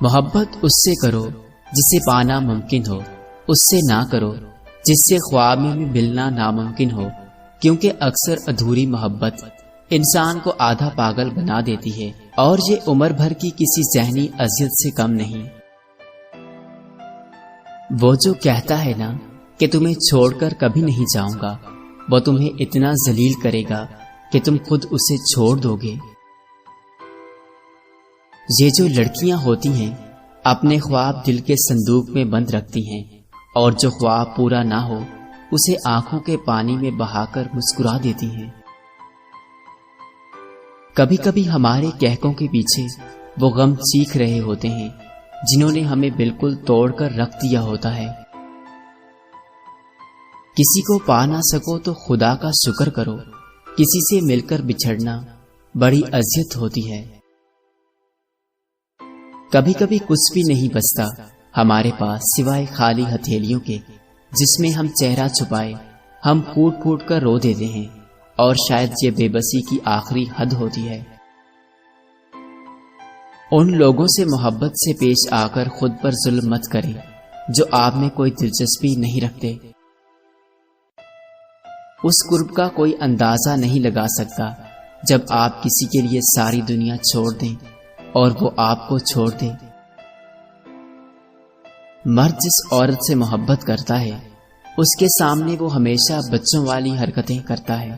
محبت اس سے کرو جسے پانا ممکن ہو، اس سے نہ کرو جس سے خواب میں ملنا ناممکن ہو، کیونکہ اکثر ادھوری محبت انسان کو آدھا پاگل بنا دیتی ہے، اور یہ عمر بھر کی کسی ذہنی اذیت سے کم نہیں۔ وہ جو کہتا ہے نا کہ تمہیں چھوڑ کر کبھی نہیں جاؤں گا، وہ تمہیں اتنا ذلیل کرے گا کہ تم خود اسے چھوڑ دو گے۔ یہ جو لڑکیاں ہوتی ہیں اپنے خواب دل کے صندوق میں بند رکھتی ہیں، اور جو خواب پورا نہ ہو اسے آنکھوں کے پانی میں بہا کر مسکرا دیتی ہیں۔ کبھی کبھی ہمارے کہکوں کے پیچھے وہ غم چیخ رہے ہوتے ہیں جنہوں نے ہمیں بالکل توڑ کر رکھ دیا ہوتا ہے۔ کسی کو پا نہ سکو تو خدا کا شکر کرو، کسی سے مل کر بچھڑنا بڑی اذیت ہوتی ہے۔ کبھی کبھی کچھ بھی نہیں بچتا ہمارے پاس سوائے خالی ہتھیلیوں کے، جس میں ہم چہرہ چھپائے ہم پھوٹ پھوٹ کر رو دیتے ہیں، اور شاید یہ بے بسی کی آخری حد ہوتی ہے۔ ان لوگوں سے محبت سے پیش آ کر خود پر ظلم مت کریں جو آپ میں کوئی دلچسپی نہیں رکھتے۔ اس قرب کا کوئی اندازہ نہیں لگا سکتا جب آپ کسی کے لیے ساری دنیا چھوڑ دیں اور وہ آپ کو چھوڑ دے۔ مرد جس عورت سے محبت کرتا ہے اس کے سامنے وہ ہمیشہ بچوں والی حرکتیں کرتا ہے۔